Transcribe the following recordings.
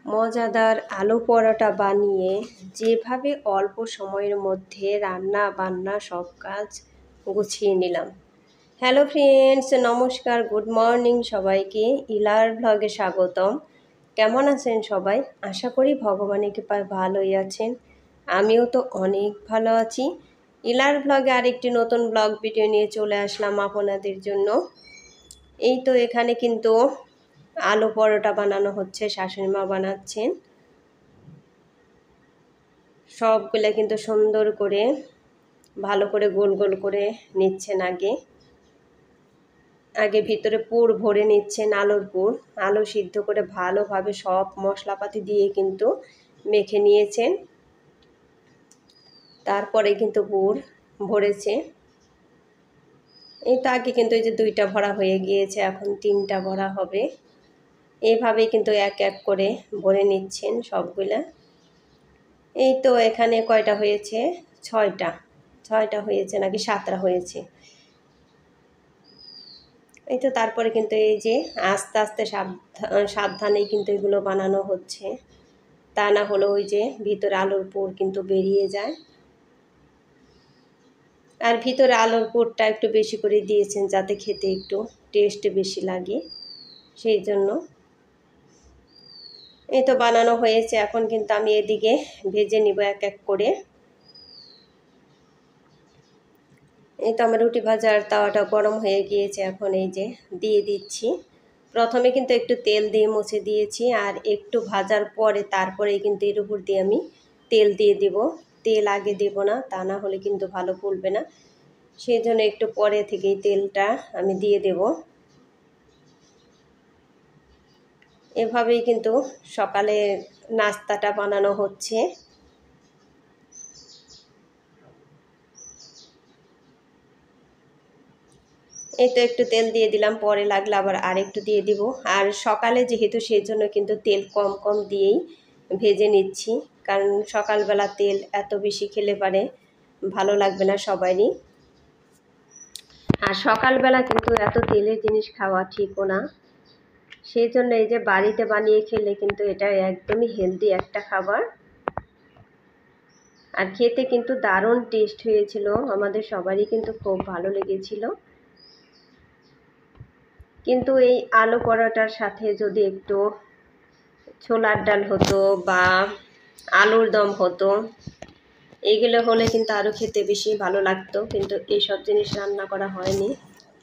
মজাদার আলু পরোটা বানিয়ে যেভাবে অল্প সময়ের মধ্যে রান্না বান্না সব কাজ গুছিয়ে নিলাম। হ্যালো ফ্রেন্ডস, নমস্কার, গুড মর্নিং সবাইকে। ইলার ব্লগে স্বাগতম। কেমন আছেন সবাই? আশা করি ভগবানের কৃপায় ভালোই আছেন। আমিও তো অনেক ভালো আছি। ইলার ব্লগে আরেকটি নতুন ব্লগ ভিডিও নিয়ে চলে আসলাম আপনাদের জন্য। এই তো এখানে কিন্তু আলু পরোটা বানানো হচ্ছে, শাশুড়ি মা বানাচ্ছেন। সবগুলো কিন্তু সুন্দর করে ভালো করে গোল গোল করে নিচ্ছেন। আগে ভিতরে পুর ভরে নিচ্ছেন, আলুর পুর। আলু সিদ্ধ করে ভালোভাবে সব মশলাপাতি দিয়ে কিন্তু মেখে নিয়েছেন। তারপরে কিন্তু পুর ভরেছে। এই তো আগে কিন্তু এই যে 2টা ভরা হয়ে গিয়েছে, এখন 3টা ভরা হবে। এইভাবেই কিন্তু এক এক করে ভরে নিচ্ছেন সবগুলা। এই তো এখানে কয়টা হয়েছে? 6টা হয়েছে নাকি 7টা হয়েছে। এই তো তারপরে কিন্তু এই যে আস্তে আস্তে সাবধানেই কিন্তু এগুলো বানানো হচ্ছে, তা না হলে ওই যে ভিতরে আলুর পুর কিন্তু বেরিয়ে যায়। আর ভিতরে আলুর পুরটা একটু বেশি করে দিয়েছেন যাতে খেতে একটু টেস্ট বেশি লাগে, সেই জন্য। এই তো বানানো হয়েছে, এখন কিন্তু আমি এদিকে ভেজে নিব এক এক করে। এই তো আমার রুটি ভাজার তাওয়াটা গরম হয়ে গিয়েছে, এখন এই যে দিয়ে দিচ্ছি। প্রথমে কিন্তু একটু তেল দিয়ে মুছে দিয়েছি, আর একটু ভাজার পরে তারপরে কিন্তু এর উপর দিয়ে আমি তেল দিয়ে দিব। তেল আগে দেব না, তা না হলে কিন্তু ভালো ফুলবে না, সেই জন্য একটু পরে থেকেই তেলটা আমি দিয়ে দেব। এভাবেই কিন্তু সকালে নাস্তাটা বানানো হচ্ছে। এই তো একটু তেল দিয়ে দিলাম, পরে লাগলে আবার আরেকটু দিয়ে দিব। আর সকালে যেহেতু, সেই জন্য কিন্তু তেল কম কম দিয়েই ভেজে নিচ্ছি, কারণ সকালবেলা তেল এত বেশি খেলে পারে ভালো লাগবে না সবারই। আর সকালবেলা কিন্তু এত তেলের জিনিস খাওয়া ঠিকও না, সেই জন্য এই যে বাড়িতে বানিয়ে খেলে কিন্তু এটা একদমই হেলদি একটা খাবার। আর খেতে কিন্তু দারুণ টেস্ট হয়েছিল, আমাদের সবারই কিন্তু খুব ভালো লেগেছিল। কিন্তু এই আলু পরোটার সাথে যদি একটু ছোলার ডাল হতো বা আলুর দম হতো, এইগুলো হলে কিন্তু আরও খেতে বেশি ভালো লাগতো, কিন্তু এইসব জিনিস রান্না করা হয়নি।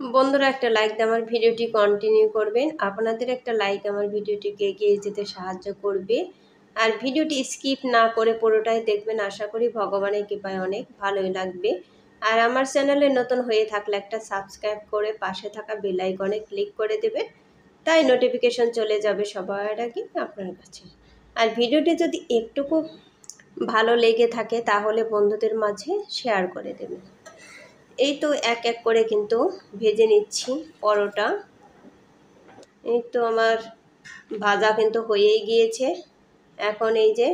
বন্ধুরা, একটা লাইক দিয়ে আমার ভিডিওটি কন্টিনিউ করবেন। আপনাদের একটা লাইক আমার ভিডিওটিকে এগিয়ে যেতে সাহায্য করবে। আর ভিডিওটি স্কিপ না করে পুরোটাই দেখবেন, আশা করি ভগবানের কৃপায় অনেক ভালোই লাগবে। আর আমার চ্যানেলে নতুন হয়ে থাকলে একটা সাবস্ক্রাইব করে পাশে থাকা বেল আইকনে ক্লিক করে দেবেন, তাই নোটিফিকেশন চলে যাবে সবার আগে আপনার কাছে। আর ভিডিওটি যদি একটুকু ভালো লেগে থাকে তাহলে বন্ধুদের মাঝে শেয়ার করে দেবেন। এই তো এক এক করে কিন্তু ভেজে নিচ্ছি পরোটা। এই তো আমার ভাজা কিন্তু হয়েই গিয়েছে, এখন এই যে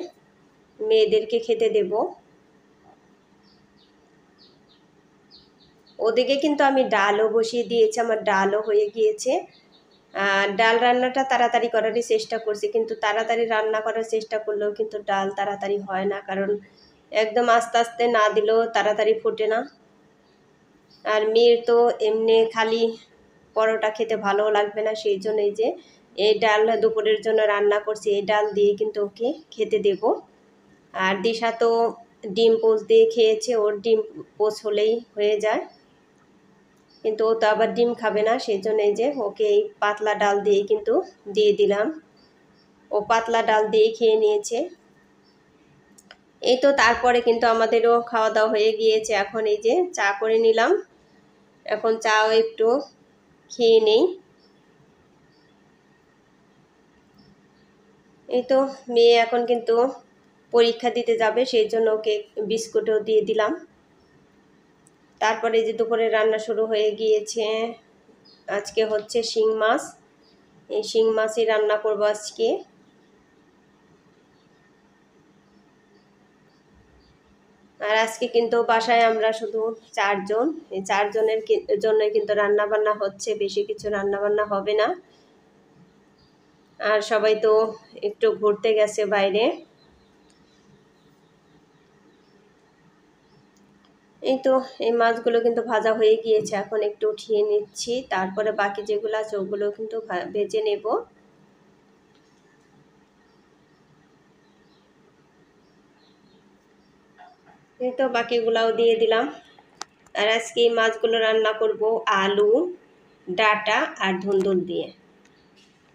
মেয়েদেরকে খেতে দেব। ওদিকে কিন্তু আমি ডালও বসিয়ে দিয়েছি, আমার ডালও হয়ে গিয়েছে। ডাল রান্নাটা তাড়াতাড়ি করারই চেষ্টা করছি, কিন্তু তাড়াতাড়ি রান্না করার চেষ্টা করলেও কিন্তু ডাল তাড়াতাড়ি হয় না, কারণ একদম আস্তে আস্তে না দিলেও তাড়াতাড়ি ফোটে না। আর মেয়ের তো এমনি খালি পরোটা খেতে ভালোও লাগবে না, সেই জন্য এই যে এই ডাল দুপুরের জন্য রান্না করছি, এই ডাল দিয়ে কিন্তু ওকে খেতে দেব। আর দিশা তো ডিম পোচ দিয়ে খেয়েছে, ওর ডিম পোচ হলেই হয়ে যায়, কিন্তু ও তো আবার ডিম খাবে না, সেই জন্য এই যে ওকে এই পাতলা ডাল দিয়েই কিন্তু দিয়ে দিলাম। ও পাতলা ডাল দিয়ে খেয়ে নিয়েছে। এই তো তারপরে কিন্তু আমাদেরও খাওয়া দাওয়া হয়ে গিয়েছে, এখন এই যে চা করে নিলাম, এখন চাও একটু খেয়ে নেই। এই তো মেয়ে এখন কিন্তু পরীক্ষা দিতে যাবে, সেই জন্য ওকে বিস্কুটও দিয়ে দিলাম। তারপরে যে দুপুরে রান্না শুরু হয়ে গিয়েছে, আজকে হচ্ছে শিং মাছ। এই শিং মাছই রান্না করবো আজকে। আর আজকে কিন্তু বাসায় আমরা শুধু 4 জন, এই 4 জনের জন্য কিন্তু রান্না বান্না হচ্ছে, বেশি কিছু রান্না বান্না হবে না। আর সবাই তো একটু ঘুরতে গেছে বাইরে। এই তো এই মাছগুলো কিন্তু ভাজা হয়ে গিয়েছে, এখন একটু উঠিয়ে নিচ্ছি, তারপরে বাকি যেগুলো আছে ওগুলো কিন্তু ভেজে নেব। এই তো বাকিগুলাও দিয়ে দিলাম। আর আজকে এই মাছগুলো রান্না করব আলু, ডাঁটা আর ধুন্দুল দিয়ে।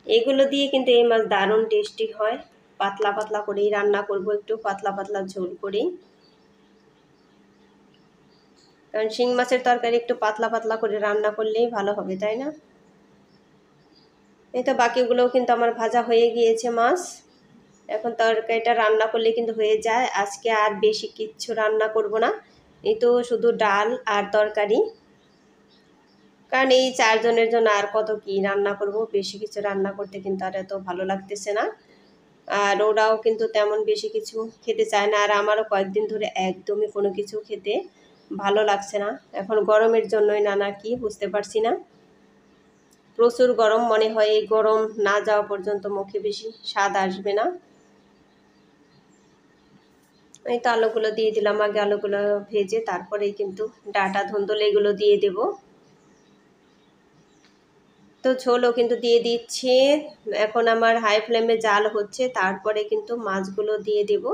এগুলো দিয়ে কিন্তু এই মাছ দারুণ টেস্টি হয়। পাতলা পাতলা করেই রান্না করব, একটু পাতলা পাতলা ঝোল করেই, কারণ শিং মাছের তরকারি একটু পাতলা পাতলা করে রান্না করলেই ভালো হবে, তাই না? এই তো বাকিগুলোও কিন্তু আমার ভাজা হয়ে গিয়েছে মাছ। এখন তরকারিটা রান্না করলে কিন্তু হয়ে যায়। আজকে আর বেশি কিচ্ছু রান্না করব না, এই তো শুধু ডাল আর তরকারি, কারণ এই 4 জনের জন্য আর কত কি রান্না করব, বেশি কিছু রান্না করতে কিন্তু আর এত ভালো লাগতেছে না। আর ওরাও কিন্তু তেমন বেশি কিছু খেতে চায় না, আর আমারও কয়েকদিন ধরে একদমই কোনো কিছু খেতে ভালো লাগছে না। এখন গরমের জন্যই না নাকি বুঝতে পারছি না, প্রচুর গরম, মনে হয় এই গরম না যাওয়া পর্যন্ত মুখে বেশি স্বাদ আসবে না। এই তো আলুগুলো দিয়ে দিলাম, আগে আলুগুলো ভেজে তারপরেই কিন্তু ডাঁটা ধুন্দুল এগুলো দিয়ে দেব। তো ঝোলও কিন্তু দিয়ে দিচ্ছি। এখন আমার হাই ফ্লেমে জাল হচ্ছে, তারপরে কিন্তু মাছগুলো দিয়ে দেব।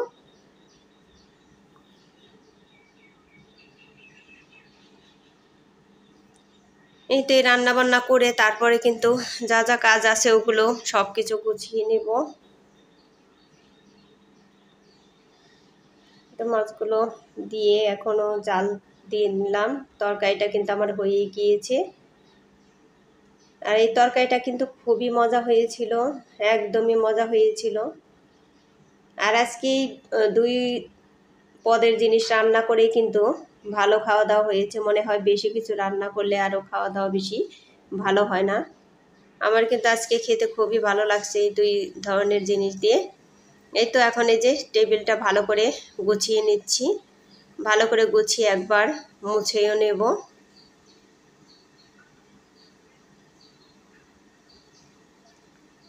এই তো রান্না বান্না করে তারপরে কিন্তু যা যা কাজ আছে ওগুলো সব কিছু গুছিয়ে নেব। তো মাছগুলো দিয়ে এখনো জাল দিয়ে নিলাম। তরকারিটা কিন্তু আমার হয়ে গিয়েছে, আর এই তরকারিটা কিন্তু খুবই মজা হয়েছিল, একদমই মজা হয়েছিল। আর আজকে 2 পদের জিনিস রান্না করেই কিন্তু ভালো খাওয়া দাওয়া হয়েছে। মনে হয় বেশি কিছু রান্না করলে আরও খাওয়া দাওয়া বেশি ভালো হয় না। আমার কিন্তু আজকে খেতে খুবই ভালো লাগছে এই 2 ধরনের জিনিস দিয়ে। এই তো এখন এই যে টেবিলটা ভালো করে গুছিয়ে নিচ্ছি, ভালো করে গুছিয়ে একবার মুছেও নেব।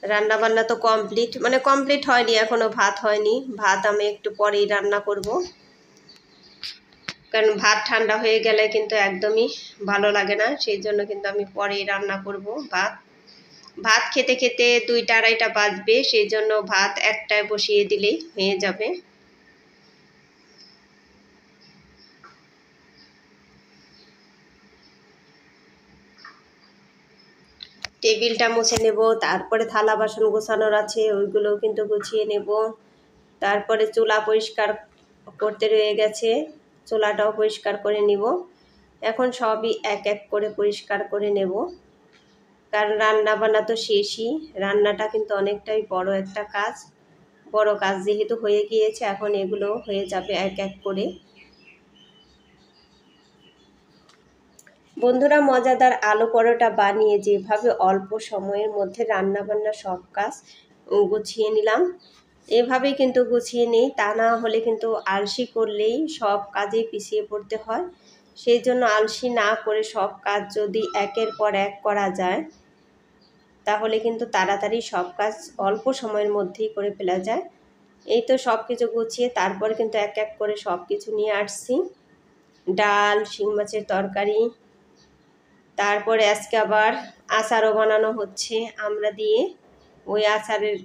রান্না বান্না তো কমপ্লিট, মানে কমপ্লিট হয়নি, এখনো ভাত হয়নি। ভাত আমি একটু পরেই রান্না করব, কারণ ভাত ঠান্ডা হয়ে গেলে কিন্তু একদমই ভালো লাগে না, সেই জন্য কিন্তু আমি পরেই রান্না করব ভাত। ভাত খেতে খেতে 2টা 2:30টা বাজবে, সেই জন্য ভাত একটায় বসিয়ে দিলেই হয়ে যাবে। টেবিলটা মুছে নেব, তারপরে থালা বাসন গোছানোর আছে ওইগুলোও কিন্তু গুছিয়ে নেব। তারপরে চুলা পরিষ্কার করতে রয়ে গেছে, চুলাটাও পরিষ্কার করে নিব। এখন সবই এক এক করে পরিষ্কার করে নেব, কারণ রান্না বান্না তো শেষই। রান্নাটা কিন্তু অনেকটাই বড় একটা কাজ, বড় কাজ যেহেতু হয়ে গিয়েছে, এখন এগুলো হয়ে যাবে এক এক করে। বন্ধুরা, মজাদার আলু পরোটা বানিয়ে যেভাবে অল্প সময়ের মধ্যে রান্নাবান্না সব কাজ গুছিয়ে নিলাম, এভাবেই কিন্তু গুছিয়ে নিই। তা না হলে কিন্তু আলসি করলেই সব কাজে পিছিয়ে পড়তে হয়। সেই জন্য আলসি না করে সব কাজ যদি একের পর এক করা যায়, তাহলে কিন্তু তাড়াতাড়ি সব কাজ অল্প সময়ের মধ্যেই করে ফেলা যায়। এই তো সব কিছু গুছিয়ে তারপর কিন্তু এক এক করে সব কিছু নিয়ে আসছি। ডাল, শিং মাছের তরকারি, তারপরে আজকে আবার আচারও বানানো হচ্ছে আমরা দিয়ে। ওই আচারের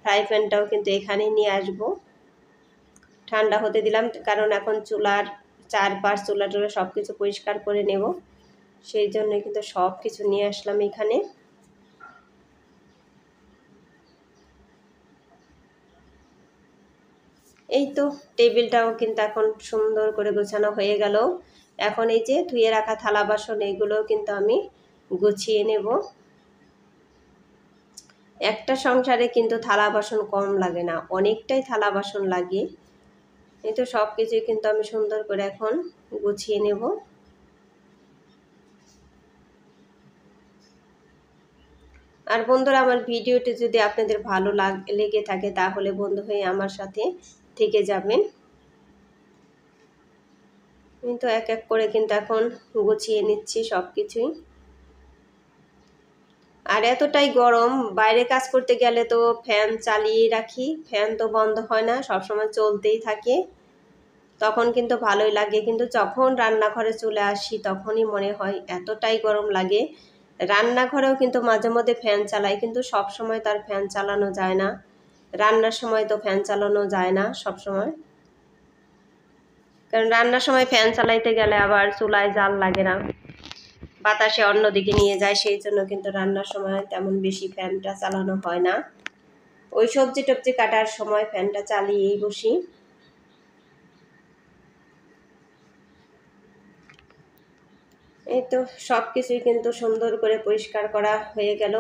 ফ্রাই প্যানটাও কিন্তু এখানে নিয়ে আসব, ঠান্ডা হতে দিলাম, কারণ এখন চুলার চারপাশ চুলা টুলা সব কিছু পরিষ্কার করে নেব, সেই জন্য কিন্তু সব কিছু নিয়ে আসলাম এখানে। এই তো টেবিলটাও কিন্তু এখন সুন্দর করে গোছানো হয়ে গেল। এখন এই যে ধুয়ে রাখা থালা বাসন এগুলো কিন্তু আমি গুছিয়ে নেব। একটা সংসারে কিন্তু থালা বাসন কম লাগে না, অনেকটাই থালা বাসন লাগে। এই তো সব কিছুই কিন্তু আমি সুন্দর করে এখন গুছিয়ে নেব। আর বন্ধুরা, আমার ভিডিওটি যদি আপনাদের ভালো লেগে থাকে তাহলে বন্ধু হয়ে আমার সাথে থেকে যাবেন। কিন্তু এক এক করে কিন্তু এখন গুছিয়ে নিচ্ছি সব কিছুই। আর এতটাই গরম, বাইরে কাজ করতে গেলে তো ফ্যান চালিয়ে রাখি, ফ্যান তো বন্ধ হয় না, সবসময় চলতেই থাকে, তখন কিন্তু ভালোই লাগে। কিন্তু যখন রান্নাঘরে চলে আসি তখনই মনে হয় এতটাই গরম লাগে। রান্নাঘরেও কিন্তু মাঝে মধ্যে ফ্যান চালাই, কিন্তু সব সময় তার ফ্যান চালানো যায় না, রান্নার সময় তো ফ্যান চালানো যায় না সব সময়, কারণ রান্নার সময় ফ্যান চালাইতে গেলে আবার চুলায় জাল লাগে না, বাতাসে অন্যদিকে নিয়ে যায়, সেই জন্য কিন্তু রান্নার সময় তেমন বেশি ফ্যানটা চালানো হয় না। ওই সবজি টবজি কাটার সময় ফ্যানটা চালিয়েই বসি। এই তো সব কিছুই কিন্তু সুন্দর করে পরিষ্কার করা হয়ে গেল।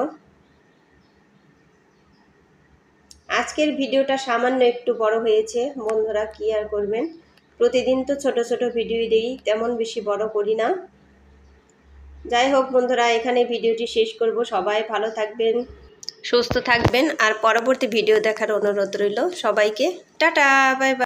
আজকের ভিডিওটা সামান্য একটু বড় হয়েছে বন্ধুরা, কি আর করবেন, প্রতিদিন তো ছোট ছোট ভিডিও দিই, তেমন বেশি বড় করি না। যাই হোক বন্ধুরা, এখানে ভিডিওটি শেষ করব। সবাই ভালো থাকবেন, সুস্থ থাকবেন, আর পরবর্তী ভিডিও দেখার অনুরোধ রইল সবাইকে। Tata, bye bye.